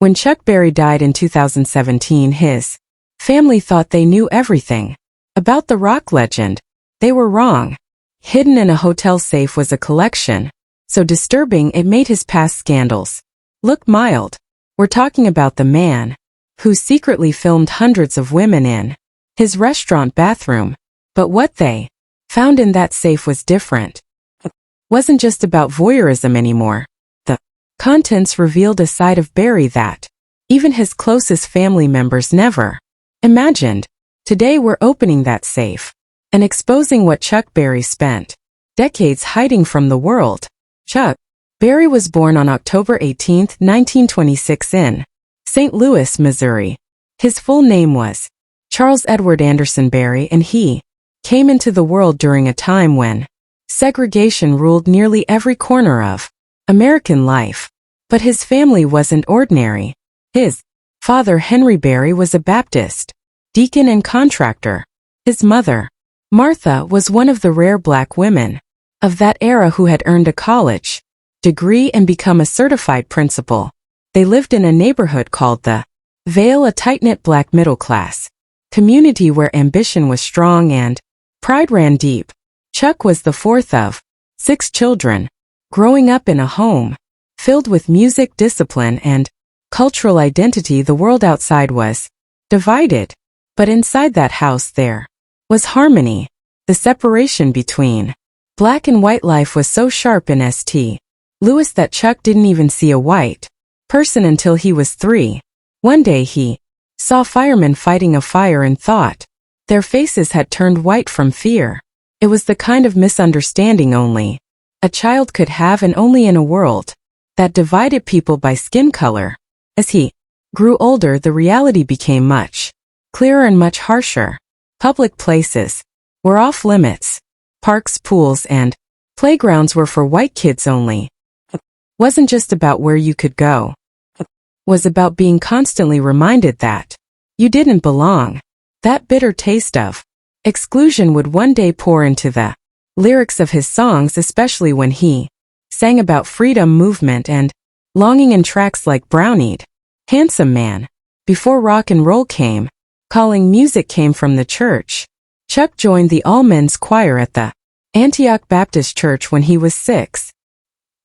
When Chuck Berry died in 2017, his family thought they knew everything about the rock legend. They were wrong. Hidden in a hotel safe was a collection so disturbing it made his past scandals look mild. We're talking about the man who secretly filmed hundreds of women in his restaurant bathroom. But what they found in that safe was different. It wasn't just about voyeurism anymore. The contents revealed a side of Berry that even his closest family members never imagined. Today we're opening that safe and exposing what Chuck Berry spent decades hiding from the world. Chuck Berry was born on October 18, 1926 in St. Louis, Missouri. His full name was Charles Edward Anderson Berry, and he came into the world during a time when segregation ruled nearly every corner of American life. But his family wasn't ordinary. His father, Henry Berry, was a Baptist deacon and contractor. His mother, Martha, was one of the rare black women of that era who had earned a college degree and become a certified principal. They lived in a neighborhood called the Vale, a tight-knit black middle-class community where ambition was strong and pride ran deep. Chuck was the fourth of 6 children, growing up in a home filled with music, discipline, and cultural identity. The world outside was divided, but inside that house there was harmony. The separation between black and white life was so sharp in St. Louis that Chuck didn't even see a white person until he was 3. One day he saw firemen fighting a fire and thought their faces had turned white from fear. It was the kind of misunderstanding only a child could have, and only in a world that divided people by skin color. As he grew older, the reality became much clearer and much harsher. Public places were off limits. Parks, pools, and playgrounds were for white kids only. It wasn't just about where you could go. It was about being constantly reminded that you didn't belong. That bitter taste of exclusion would one day pour into the lyrics of his songs, especially when he sang about freedom, movement, and longing in tracks like Brown-Eyed Handsome Man. Before rock and roll came, calling music came from the church. Chuck joined the all-men's choir at the Antioch Baptist Church when he was 6.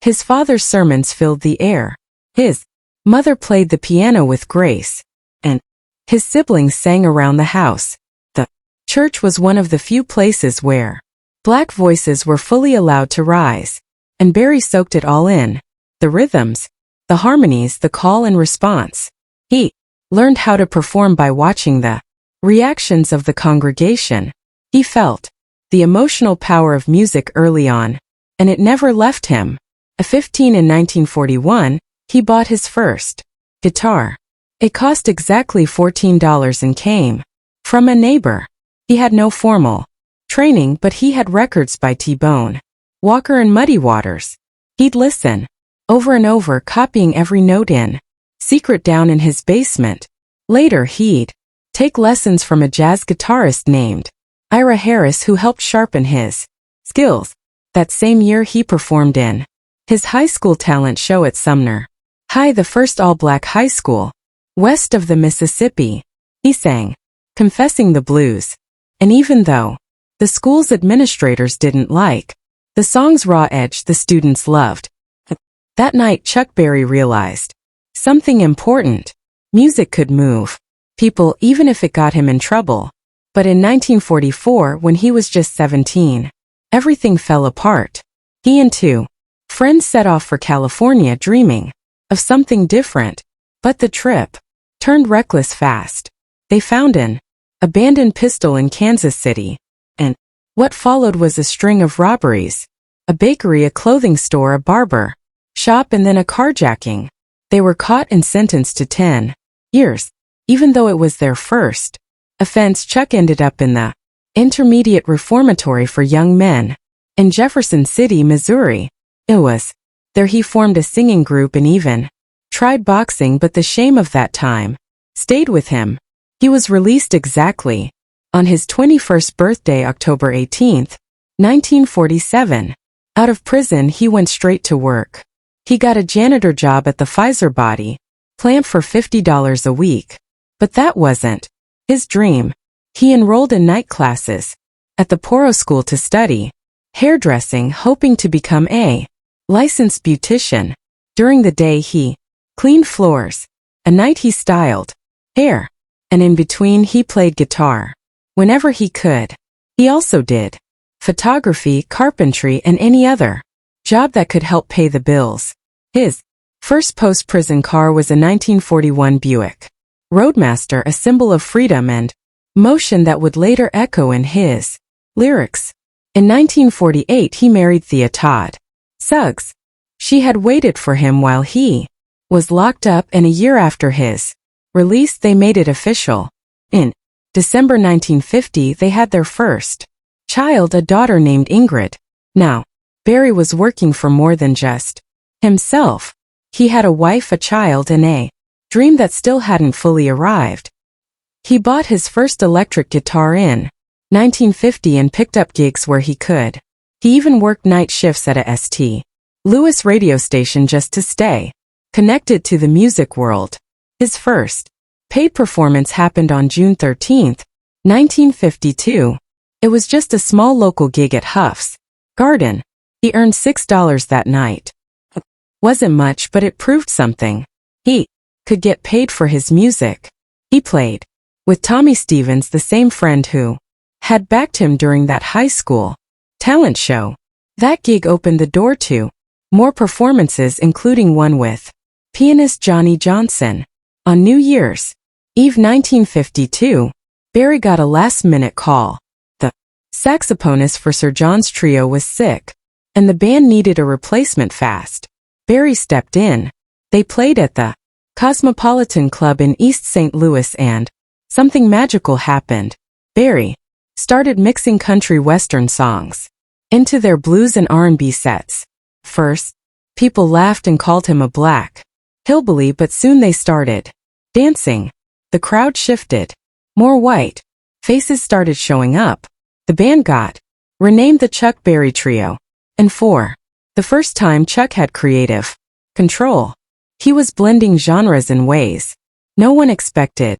His father's sermons filled the air. His mother played the piano with grace, and his siblings sang around the house. The church was one of the few places where black voices were fully allowed to rise, and Berry soaked it all in. The rhythms, the harmonies, the call and response. He learned how to perform by watching the reactions of the congregation. He felt the emotional power of music early on, and it never left him. At 15 in 1941, he bought his first guitar. It cost exactly $14 and came from a neighbor. He had no formal training, but he had records by T-Bone Walker and Muddy Waters. He'd listen over and over, copying every note in secret down in his basement. Later he'd take lessons from a jazz guitarist named Ira Harris, who helped sharpen his skills. That same year he performed in his high school talent show at Sumner High, the first all-black high school west of the Mississippi. He sang Confessing the Blues, and even though the school's administrators didn't like the song's raw edge, the students loved. That night Chuck Berry realized something important. Music could move people even if it got him in trouble. But in 1944, when he was just 17, everything fell apart. He and 2 friends set off for California, dreaming of something different. But the trip turned reckless fast. They found an abandoned pistol in Kansas City, and what followed was a string of robberies: a bakery, a clothing store, a barber shop, and then a carjacking. They were caught and sentenced to 10 years. Even though it was their first offense, Chuck ended up in the Intermediate Reformatory for Young Men in Jefferson City, Missouri. It was there he formed a singing group and even tried boxing, but the shame of that time stayed with him. He was released exactly on his 21st birthday, October 18, 1947. Out of prison, he went straight to work. He got a janitor job at the Pfizer body planned for $50 a week. But that wasn't his dream. He enrolled in night classes at the Poro School to study hairdressing, hoping to become a licensed beautician. During the day he cleaned floors. At night he styled hair. And in between he played guitar whenever he could. He also did photography, carpentry, and any other job that could help pay the bills. His first post-prison car was a 1941 Buick Roadmaster, a symbol of freedom and motion that would later echo in his lyrics. In 1948 he married Thea Todd Suggs. She had waited for him while he was locked up, and a year after his release they made it official. In December 1950 they had their first child, a daughter named Ingrid. Now, Barry was working for more than just himself. He had a wife, a child, and a dream that still hadn't fully arrived. He bought his first electric guitar in 1950 and picked up gigs where he could. He even worked night shifts at a St. Louis radio station just to stay connected to the music world. His first paid performance happened on June 13, 1952. It was just a small local gig at Huff's Garden. He earned $6 that night. Wasn't much, but it proved something. He could get paid for his music. He played with Tommy Stevens, the same friend who had backed him during that high school talent show. That gig opened the door to more performances, including one with pianist Johnny Johnson. On New Year's Eve 1952, Barry got a last-minute call. The saxophonist for Sir John's trio was sick, and the band needed a replacement fast. Barry stepped in. They played at the Cosmopolitan Club in East St. Louis, and something magical happened. Barry started mixing country western songs into their blues and R&B sets. First, people laughed and called him a black hillbilly, but soon they started dancing. The crowd shifted. More white faces started showing up. The band got renamed the Chuck Berry Trio. And for the first time, Chuck had creative control. He was blending genres in ways no one expected.